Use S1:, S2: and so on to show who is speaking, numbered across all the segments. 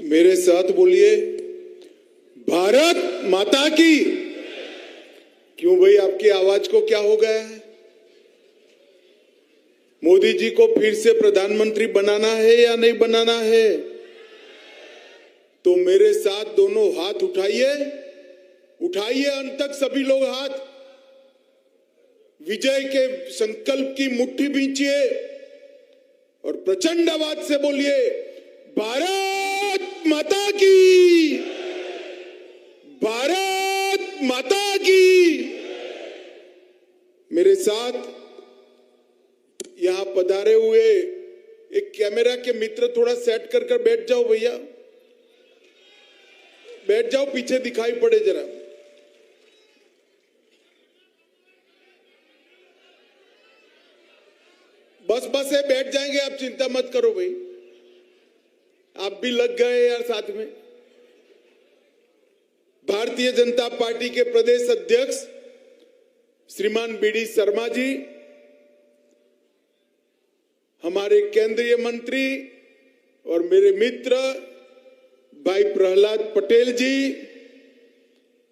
S1: मेरे साथ बोलिए, भारत माता की। क्यों भाई, आपकी आवाज को क्या हो गया है? मोदी जी को फिर से प्रधानमंत्री बनाना है या नहीं बनाना है? तो मेरे साथ दोनों हाथ उठाइए, उठाइए अंत तक सभी लोग हाथ। विजय के संकल्प की मुट्ठी भींचिए और प्रचंड आवाज से बोलिए, भारत माता की, भारत माता की। मेरे साथ यहां पधारे हुए एक कैमरा के मित्र थोड़ा सेट कर बैठ जाओ भैया, बैठ जाओ, पीछे दिखाई पड़े जरा। बस है, बैठ जाएंगे, आप चिंता मत करो भाई, आप भी लग गए यार साथ में। भारतीय जनता पार्टी के प्रदेश अध्यक्ष श्रीमान बीडी शर्मा जी, हमारे केंद्रीय मंत्री और मेरे मित्र भाई प्रहलाद पटेल जी,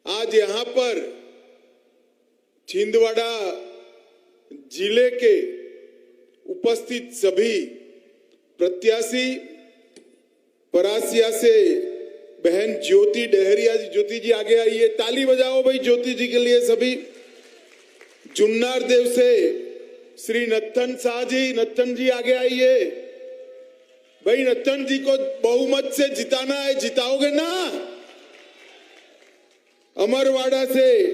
S1: आज यहां पर छिंदवाड़ा जिले के उपस्थित सभी प्रत्याशी, परासिया से बहन ज्योति डहरिया जी, ज्योति जी आगे आइए, ताली बजाओ भाई ज्योति जी के लिए सभी। जुन्नार देव से श्री नत्थन शाह जी, नत्थन जी आगे आइए भाई, नत्थन जी को बहुमत से जिताना है, जिताओगे ना? अमरवाड़ा से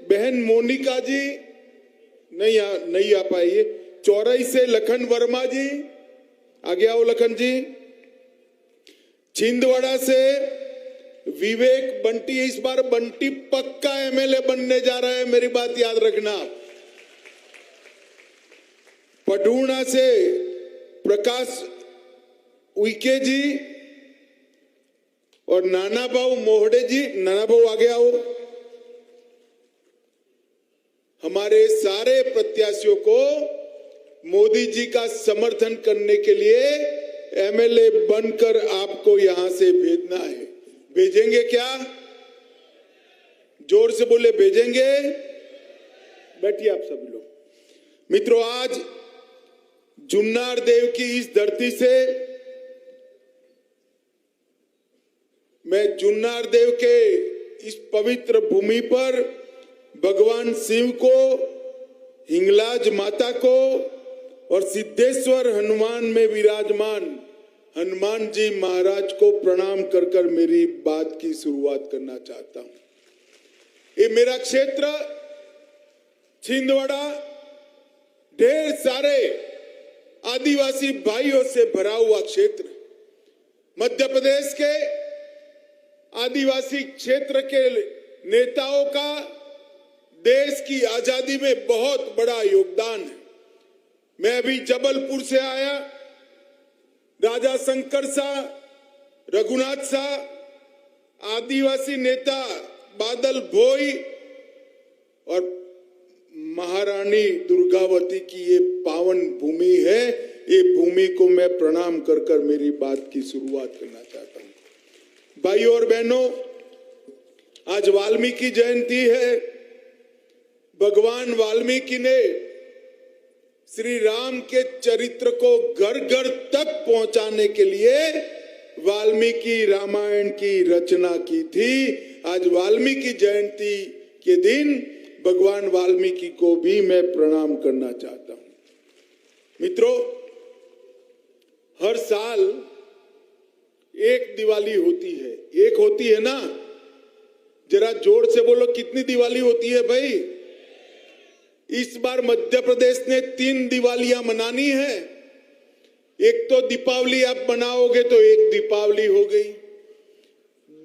S1: बहन मोनिका जी नहीं आ पाई। चौरई से लखन वर्मा जी आगे आओ, लखन जी। छिंदवाड़ा से विवेक बंटी, इस बार बंटी पक्का एमएलए बनने जा रहा है, मेरी बात याद रखना। पडूना से प्रकाश उइके जी और नाना भाऊ मोहड़े जी, नाना भाऊ आगे आओ। हमारे सारे प्रत्याशियों को मोदी जी का समर्थन करने के लिए एमएलए बनकर आपको यहां से भेजना है। भेजेंगे क्या? जोर से बोले, भेजेंगे? बैठिए आप सभी लोग। मित्रों, आज जुन्नार देव की इस धरती से मैं जुन्नार देव के इस पवित्र भूमि पर भगवान शिव को, हिंगलाज माता को और सिद्धेश्वर हनुमान में विराजमान हनुमान जी महाराज को प्रणाम कर मेरी बात की शुरुआत करना चाहता हूं। ये मेरा क्षेत्र छिंदवाड़ा ढेर सारे आदिवासी भाइयों से भरा हुआ क्षेत्र, मध्य प्रदेश के आदिवासी क्षेत्र के नेताओं का देश की आजादी में बहुत बड़ा योगदान है। मैं अभी जबलपुर से आया, राजा शंकर शाह, रघुनाथ शाह, आदिवासी नेता बादल भोई और महारानी दुर्गावती की ये पावन भूमि है। ये भूमि को मैं प्रणाम कर मेरी बात की शुरुआत करना चाहता हूं। भाइयों और बहनों, आज वाल्मीकि जयंती है। भगवान वाल्मीकि ने श्री राम के चरित्र को घर घर तक पहुंचाने के लिए वाल्मीकि रामायण की रचना की थी। आज वाल्मीकि जयंती के दिन भगवान वाल्मीकि को भी मैं प्रणाम करना चाहता हूं। मित्रों, हर साल एक दिवाली होती है, एक होती है ना? जरा जोर से बोलो, कितनी दिवाली होती है भाई? इस बार मध्य प्रदेश ने 3 दिवालियां मनानी है। एक तो दीपावली आप मनाओगे तो एक दीपावली हो गई।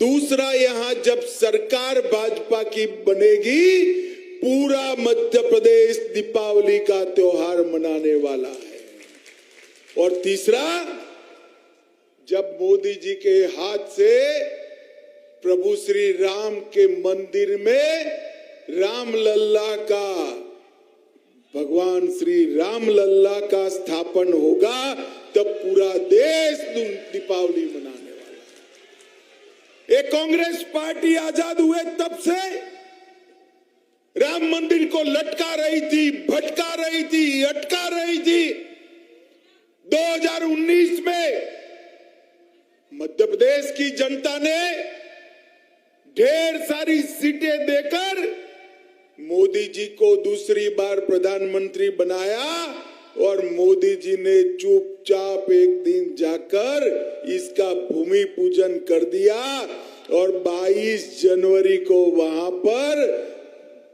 S1: दूसरा, यहां जब सरकार भाजपा की बनेगी, पूरा मध्य प्रदेश दीपावली का त्योहार मनाने वाला है। और तीसरा, जब मोदी जी के हाथ से प्रभु श्री राम के मंदिर में रामलल्ला का, भगवान श्री रामलल्ला का स्थापन होगा, तब पूरा देश दीपावली मनाने वाला है। ये कांग्रेस पार्टी आजाद हुए तब से राम मंदिर को लटका रही थी, भटका रही थी, अटका रही थी। 2019 में मध्य प्रदेश की जनता ने ढेर सारी सीटें देकर मोदी जी को दूसरी बार प्रधानमंत्री बनाया और मोदी जी ने चुपचाप एक दिन जाकर इसका भूमि पूजन कर दिया और 22 जनवरी को वहां पर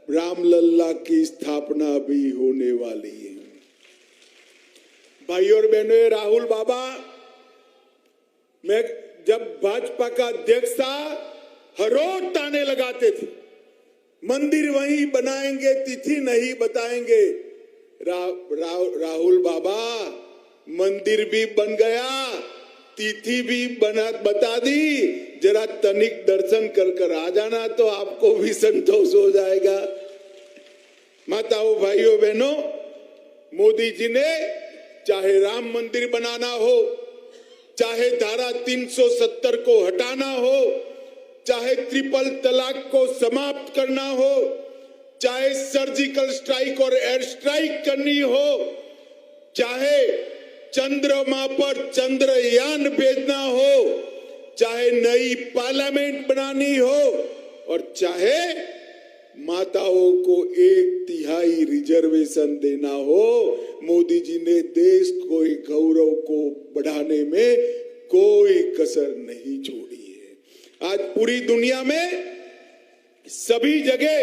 S1: रामलला की स्थापना भी होने वाली है। भाई और बहनों, राहुल बाबा, मैं जब भाजपा का अध्यक्ष था हर रोज ताने लगाते थे, मंदिर वहीं बनाएंगे, तिथि नहीं बताएंगे। राहुल बाबा, मंदिर भी बन गया, तिथि भी बता दी, जरा तनिक दर्शन कर आ जाना तो आपको भी संतोष हो जाएगा। माताओं, भाइयों, बहनों, मोदी जी ने चाहे राम मंदिर बनाना हो, चाहे धारा 370 को हटाना हो, चाहे ट्रिपल तलाक को समाप्त करना हो, चाहे सर्जिकल स्ट्राइक और एयर स्ट्राइक करनी हो, चाहे चंद्रमा पर चंद्रयान भेजना हो, चाहे नई पार्लियामेंट बनानी हो और चाहे माताओं को 1/3 रिजर्वेशन देना हो, मोदी जी ने देश को गौरव को बढ़ाने में कोई कसर नहीं छोड़ी है। आज पूरी दुनिया में सभी जगह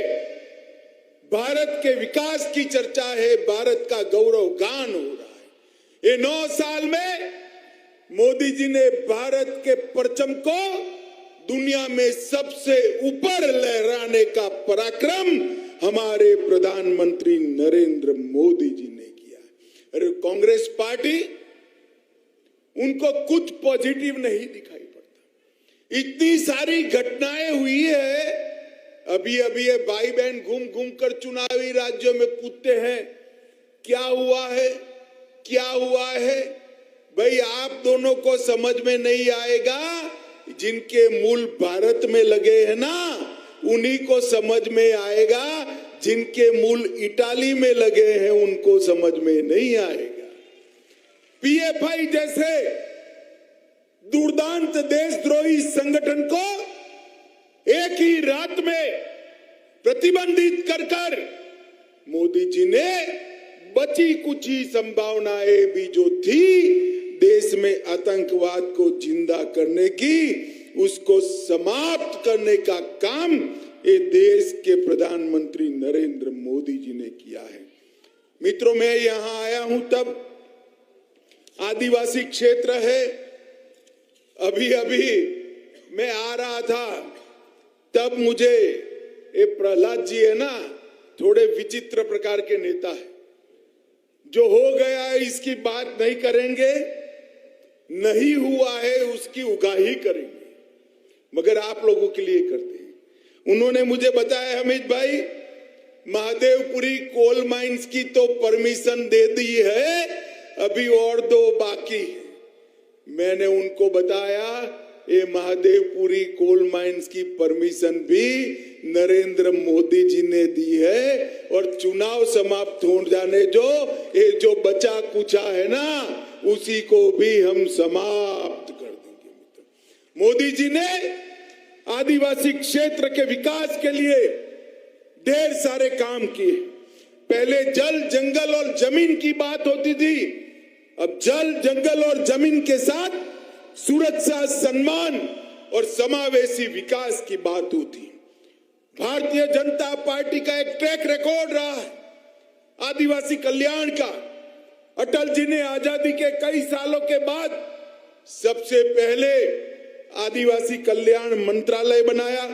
S1: भारत के विकास की चर्चा है, भारत का गौरव गान हो रहा है। ये 9 साल में मोदी जी ने भारत के परचम को दुनिया में सबसे ऊपर लहराने का पराक्रम हमारे प्रधानमंत्री नरेंद्र मोदी जी ने किया है। अरे कांग्रेस पार्टी, उनको कुछ पॉजिटिव नहीं दिखाई पड़ता। इतनी सारी घटनाएं हुई है। अभी अभी ये भाई बहन घूम घूम कर चुनावी राज्यों में पूछते हैं क्या हुआ है, क्या हुआ है। भाई, आप दोनों को समझ में नहीं आएगा, जिनके मूल भारत में लगे हैं ना, उन्हीं को समझ में आएगा। जिनके मूल इटाली में लगे हैं उनको समझ में नहीं आएगा। पीएफआई जैसे दुर्दांत देशद्रोही संगठन को एक ही रात में प्रतिबंधित कर मोदी जी ने बची कुची संभावनाएं भी जो थी देश में आतंकवाद को जिंदा करने की, उसको समाप्त करने का काम ये देश के प्रधानमंत्री नरेंद्र मोदी जी ने किया है। मित्रों, मैं यहां आया हूं तब आदिवासी क्षेत्र है। अभी अभी मैं आ रहा था तब मुझे ये प्रहलाद जी है ना, थोड़े विचित्र प्रकार के नेता है। जो हो गया है इसकी बात नहीं करेंगे, नहीं हुआ है उसकी उगाही करेंगे, मगर आप लोगों के लिए करते हैं। उन्होंने मुझे बताया, हमीद भाई, महादेवपुरी कोल माइंस की तो परमिशन दे दी है, अभी और 2 बाकी है। मैंने उनको बताया ये महादेवपुरी कोल माइंस की परमिशन भी नरेंद्र मोदी जी ने दी है और चुनाव समाप्त हो जाने ये जो बचा कुचा है ना, उसी को भी हम समाप्त कर देंगे। मोदी जी ने आदिवासी क्षेत्र के विकास के लिए ढेर सारे काम किए। पहले जल, जंगल और जमीन की बात होती थी, अब जल, जंगल और जमीन के साथ सुरक्षा, सम्मान और समावेशी विकास की बात होती। भारतीय जनता पार्टी का एक ट्रैक रिकॉर्ड रहा है आदिवासी कल्याण का। अटल जी ने आजादी के कई सालों के बाद सबसे पहले आदिवासी कल्याण मंत्रालय बनाया,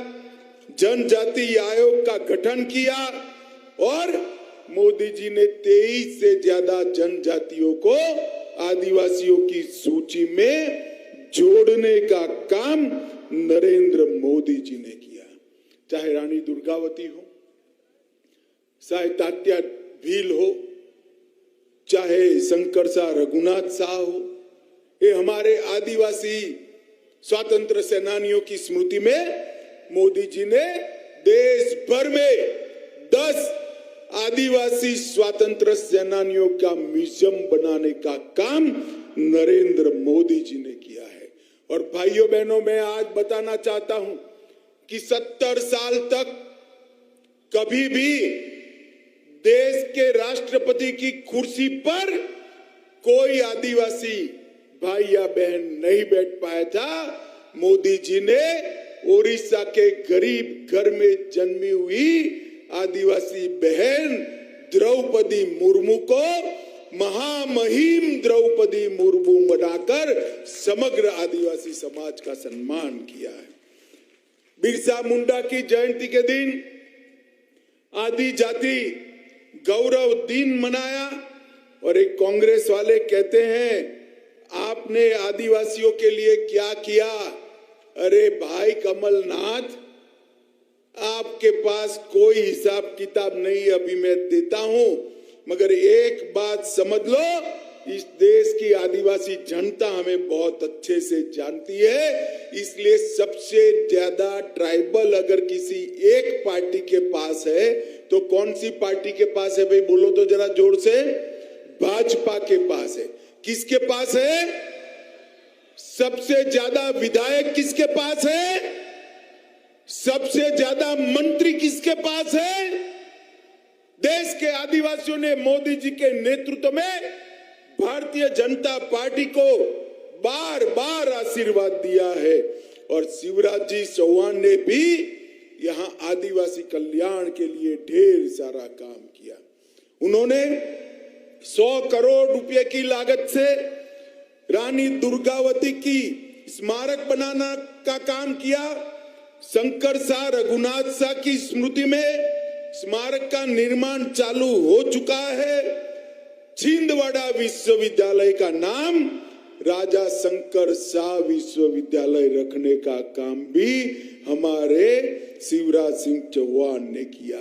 S1: जनजाति आयोग का गठन किया और मोदी जी ने 23 से ज्यादा जनजातियों को आदिवासियों की सूची में जोड़ने का काम नरेंद्र मोदी जी ने किया। चाहे रानी दुर्गावती हो, चाहे तात्या भील हो, चाहे शंकरसा रघुनाथ शाह हो, ये हमारे आदिवासी स्वातंत्र सेनानियों की स्मृति में मोदी जी ने देश भर में 10 आदिवासी स्वतंत्र सेनानियों का म्यूजियम बनाने का काम नरेंद्र मोदी जी ने किया है। और भाइयों बहनों, मैं आज बताना चाहता हूं कि 70 साल तक कभी भी देश के राष्ट्रपति की कुर्सी पर कोई आदिवासी भाई या बहन नहीं बैठ पाया था। मोदी जी ने ओडिशा के गरीब घर में जन्मी हुई आदिवासी बहन द्रौपदी मुर्मू को महामहिम द्रौपदी मुर्मू बनाकर समग्र आदिवासी समाज का सम्मान किया है। बिरसा मुंडा की जयंती के दिन आदि जाति गौरव दिन मनाया और एक कांग्रेस वाले कहते हैं आपने आदिवासियों के लिए क्या किया। अरे भाई कमलनाथ, आपके पास कोई हिसाब किताब नहीं, अभी मैं देता हूं, मगर एक बात समझ लो, इस देश की आदिवासी जनता हमें बहुत अच्छे से जानती है। इसलिए सबसे ज्यादा ट्राइबल अगर किसी एक पार्टी के पास है तो कौन सी पार्टी के पास है भाई, बोलो तो जरा जोर से। भाजपा के पास है। किसके पास है? सबसे ज्यादा विधायक किसके पास है? सबसे ज्यादा मंत्री किसके पास है? देश के आदिवासियों ने मोदी जी के नेतृत्व में भारतीय जनता पार्टी को बार बार आशीर्वाद दिया है। और शिवराज जी चौहान ने भी यहां आदिवासी कल्याण के लिए ढेर सारा काम किया। उन्होंने 100 करोड़ रुपए की लागत से रानी दुर्गावती की स्मारक बनाना का काम किया। शंकर शाह रघुनाथ शाह की स्मृति में स्मारक का निर्माण चालू हो चुका है। छिंदवाड़ा विश्वविद्यालय का नाम राजा शंकर शाह विश्वविद्यालय रखने का काम भी हमारे शिवराज सिंह चौहान ने किया।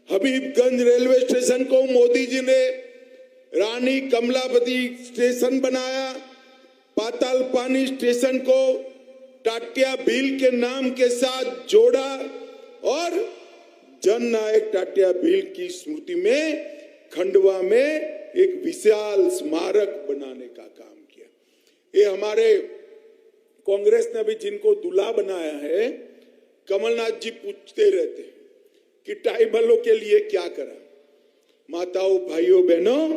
S1: हबीबगंज रेलवे स्टेशन को मोदी जी ने रानी कमलावती स्टेशन बनाया। पाताल पानी स्टेशन को टाटिया भील के नाम के साथ जोड़ा और जननायक टाटिया भील की स्मृति में खंडवा में एक विशाल स्मारक बनाने का काम किया। ये हमारे कांग्रेस ने भी जिनको दूल्हा बनाया है, कमलनाथ जी पूछते रहते हैं कि ट्राइबलों के लिए क्या करा। माताओं भाइयों बहनों,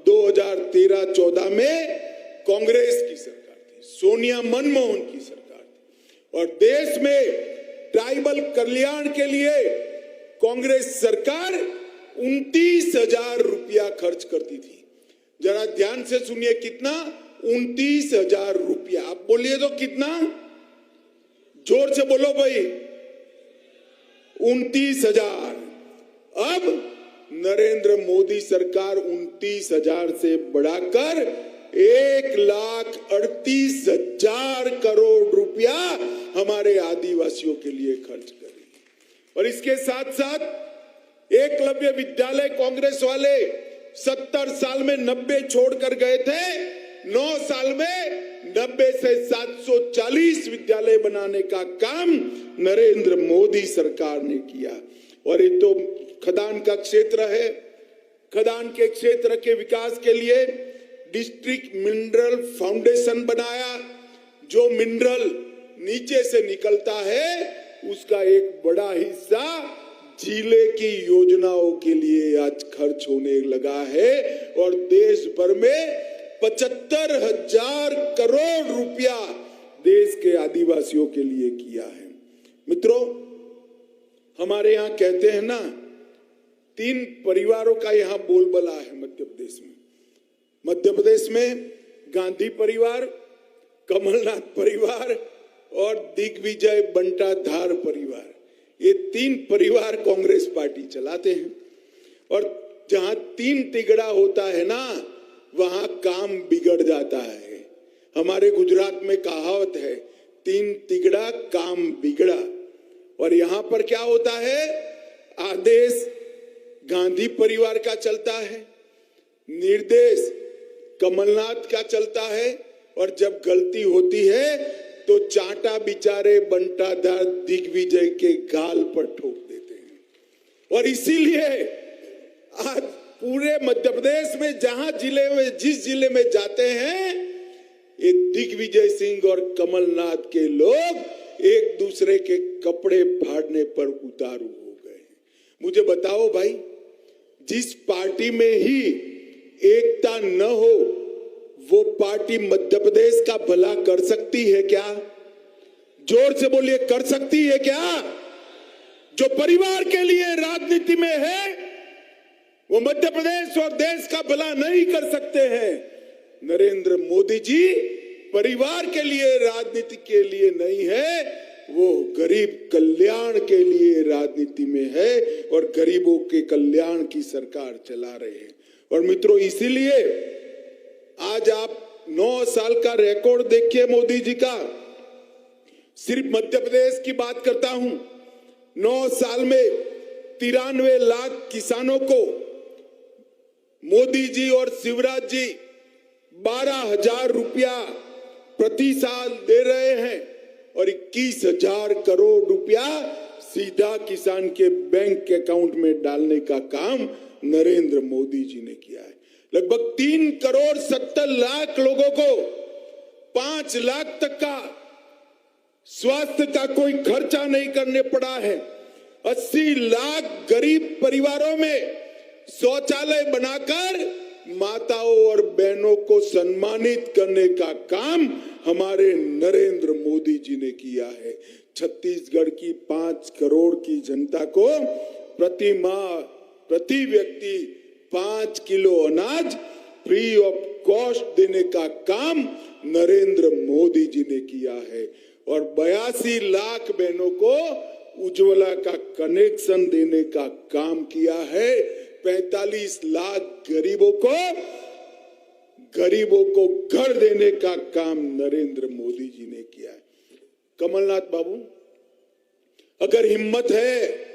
S1: 2013-14 में कांग्रेस की सरकार थी, सोनिया मनमोहन की सरकार थी और देश में ट्राइबल कल्याण के लिए कांग्रेस सरकार 29,000 रुपया खर्च करती थी। जरा ध्यान से सुनिए, कितना? 29,000 रुपया। आप बोलिए तो कितना? जोर से बोलो भाई। 29,000। अब नरेंद्र मोदी सरकार 29,000 से बढ़ाकर 1,38,000 करोड़ रुपया हमारे आदिवासियों के लिए खर्च कर रही है। और इसके साथ साथ एकलव्य विद्यालय कांग्रेस वाले 70 साल में 90 छोड़कर गए थे। 9 साल में 90 से 740 विद्यालय बनाने का काम नरेंद्र मोदी सरकार ने किया। और ये तो खदान का क्षेत्र है। खदान के क्षेत्र के विकास के लिए डिस्ट्रिक्ट मिनरल फाउंडेशन बनाया। जो मिनरल नीचे से निकलता है उसका एक बड़ा हिस्सा जिले की योजनाओं के लिए आज खर्च होने लगा है और देश भर में 75,000 करोड़ रुपया देश के आदिवासियों के लिए किया है। मित्रों, हमारे यहाँ कहते हैं ना, 3 परिवारों का यहाँ बोलबाला है मध्य प्रदेश में। मध्य प्रदेश में गांधी परिवार, कमलनाथ परिवार और दिग्विजय बंटाधार परिवार, ये 3 परिवार कांग्रेस पार्टी चलाते हैं। और जहां 3 तिगड़ा होता है ना, वहां काम बिगड़ जाता है। हमारे गुजरात में कहावत है, 3 तिगड़ा काम बिगड़ा। और यहां पर क्या होता है, आदेश गांधी परिवार का चलता है, निर्देश कमलनाथ का चलता है और जब गलती होती है तो चांटा बिचारे बंटाधार दिग्विजय के गाल पर ठोक देते हैं। और इसीलिए आज पूरे मध्य प्रदेश में जहां जिले में जिस जिले में जाते हैं, ये दिग्विजय सिंह और कमलनाथ के लोग एक दूसरे के कपड़े फाड़ने पर उतारू हो गए हैं। मुझे बताओ भाई, जिस पार्टी में ही एकता न हो वो पार्टी मध्य प्रदेश का भला कर सकती है क्या? जोर से बोलिए, कर सकती है क्या? जो परिवार के लिए राजनीति में है वो मध्य प्रदेश और देश का भला नहीं कर सकते हैं। नरेंद्र मोदी जी परिवार के लिए राजनीति के लिए नहीं है, वो गरीब कल्याण के लिए राजनीति में है और गरीबों के कल्याण की सरकार चला रहे हैं। और मित्रों, इसीलिए आज आप 9 साल का रिकॉर्ड देखिए मोदी जी का। सिर्फ मध्य प्रदेश की बात करता हूं, 9 साल में 93 लाख किसानों को मोदी जी और शिवराज जी 12,000 रुपया प्रति साल दे रहे हैं और 21,000 करोड़ रुपया सीधा किसान के बैंक अकाउंट में डालने का काम नरेंद्र मोदी जी ने किया है। लगभग 3 करोड़ 70 लाख लोगों को 5 लाख तक का स्वास्थ्य का कोई खर्चा नहीं करने पड़ा है। 80 लाख गरीब परिवारों में शौचालय बनाकर माताओं और बहनों को सम्मानित करने का काम हमारे नरेंद्र मोदी जी ने किया है। छत्तीसगढ़ की 5 करोड़ की जनता को प्रति माह प्रति व्यक्ति 5 किलो अनाज फ्री ऑफ कॉस्ट देने का काम नरेंद्र मोदी जी ने किया है और 82 लाख बहनों को उज्ज्वला का कनेक्शन देने का काम किया है। 45 लाख गरीबों को घर देने का काम नरेंद्र मोदी जी ने किया है। कमलनाथ बाबू, अगर हिम्मत है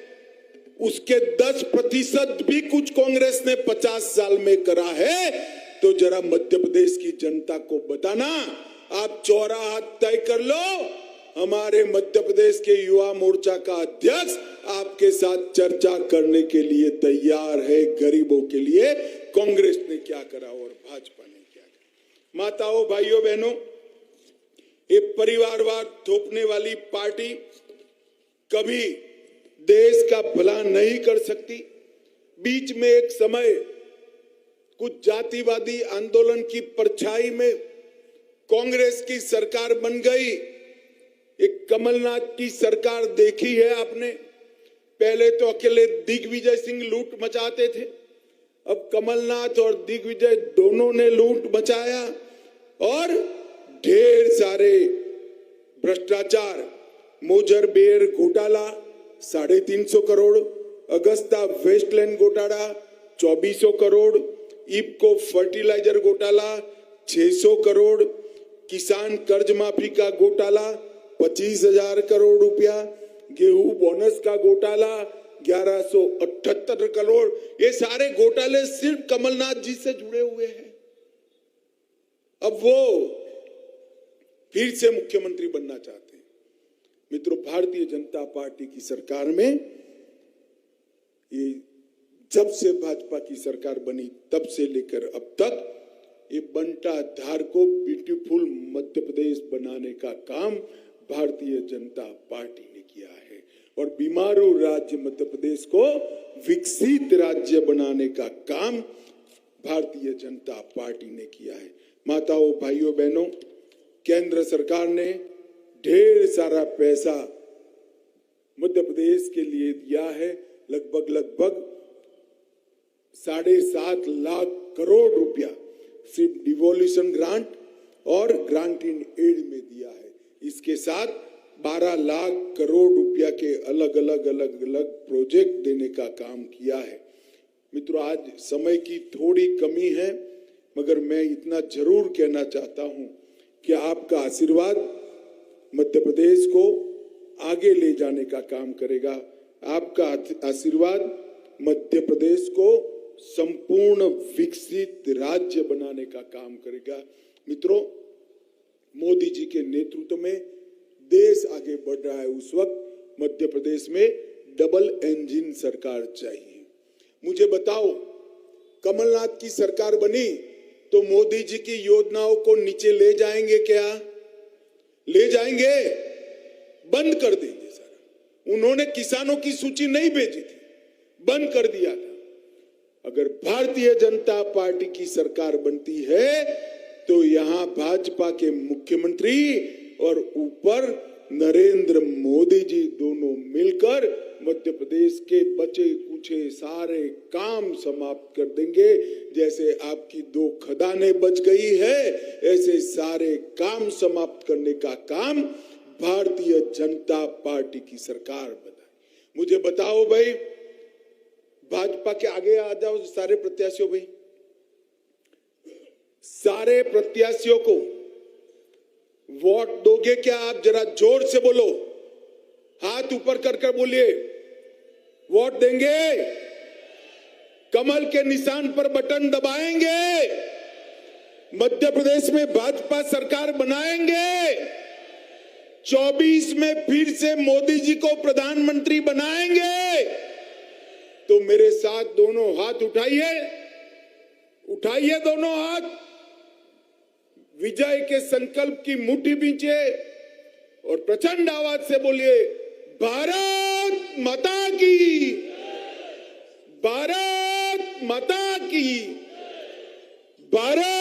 S1: उसके 10% भी कुछ कांग्रेस ने 50 साल में करा है तो जरा मध्य प्रदेश की जनता को बताना। आप चौराहा तय कर लो, हमारे मध्य प्रदेश के युवा मोर्चा का अध्यक्ष आपके साथ चर्चा करने के लिए तैयार है। गरीबों के लिए कांग्रेस ने क्या करा और भाजपा ने क्या करा। माताओं, भाइयों, बहनों, ये परिवारवाद थोपने वाली पार्टी कभी देश का भला नहीं कर सकती। बीच में एक समय कुछ जातिवादी आंदोलन की परछाई में कांग्रेस की सरकार बन गई। एक कमलनाथ की सरकार देखी है आपने। पहले तो अकेले दिग्विजय सिंह लूट मचाते थे, अब कमलनाथ और दिग्विजय दोनों ने लूट मचाया और ढेर सारे भ्रष्टाचार, मोजरबेर घोटाला 350 करोड़, अगस्ता वेस्टलैंड घोटाला 2400 करोड़, इफको फर्टिलाइजर घोटाला 600 करोड़, किसान कर्ज माफी का घोटाला 25,000 करोड़ रुपया, गेहूं बोनस का घोटाला 1178 करोड़। ये सारे घोटाले सिर्फ कमलनाथ जी से जुड़े हुए हैं। अब वो फिर से मुख्यमंत्री बनना चाहते हैं। मित्रों, भारतीय जनता पार्टी की सरकार में ये जब से भाजपा की सरकार बनी तब से लेकर अब तक ये बंटाधार को ब्यूटीफुल मध्य प्रदेश बनाने का काम भारतीय जनता पार्टी ने किया है और बीमारू राज्य मध्य प्रदेश को विकसित राज्य बनाने का काम भारतीय जनता पार्टी ने किया है। माताओं, भाइयों, बहनों, केंद्र सरकार ने ढेर सारा पैसा मध्य प्रदेश के लिए दिया है। लगभग 7.5 लाख करोड़ रुपया सिर्फ डिवोल्यूशन ग्रांट और ग्रांट इन एड में दिया है। इसके साथ 12 लाख करोड़ रुपया के अलग अलग प्रोजेक्ट देने का काम किया है। मित्रों, आज समय की थोड़ी कमी है, मगर मैं इतना जरूर कहना चाहता हूं कि आपका आशीर्वाद मध्य प्रदेश को आगे ले जाने का काम करेगा। आपका आशीर्वाद मध्य प्रदेश को संपूर्ण विकसित राज्य बनाने का काम करेगा। मित्रों, मोदी जी के नेतृत्व में देश आगे बढ़ रहा है, उस वक्त मध्य प्रदेश में डबल इंजन सरकार चाहिए। मुझे बताओ, कमलनाथ की सरकार बनी तो मोदी जी की योजनाओं को नीचे ले जाएंगे क्या? ले जाएंगे? बंद कर देंगे सारा। उन्होंने किसानों की सूची नहीं भेजी थी, बंद कर दिया था। अगर भारतीय जनता पार्टी की सरकार बनती है तो यहां भाजपा के मुख्यमंत्री और ऊपर नरेंद्र मोदी जी दोनों मिलकर मध्य प्रदेश के बचे कुचे सारे काम समाप्त कर देंगे। जैसे आपकी 2 खदानें बच गई है, ऐसे सारे काम समाप्त करने का काम भारतीय जनता पार्टी की सरकार बनाए। मुझे बताओ भाई, भाजपा के आगे आ जाओ सारे प्रत्याशियों भाई, सारे प्रत्याशियों को वोट दोगे क्या आप? जरा जोर से बोलो, हाथ ऊपर कर कर बोलिए, वोट देंगे? कमल के निशान पर बटन दबाएंगे? मध्य प्रदेश में भाजपा सरकार बनाएंगे? 24 में फिर से मोदी जी को प्रधानमंत्री बनाएंगे? तो मेरे साथ दोनों हाथ उठाइए, उठाइए दोनों हाथ, विजय के संकल्प की मुट्ठी बींचे और प्रचंड आवाज से बोलिए, भारत माता की, भारत माता की, भारत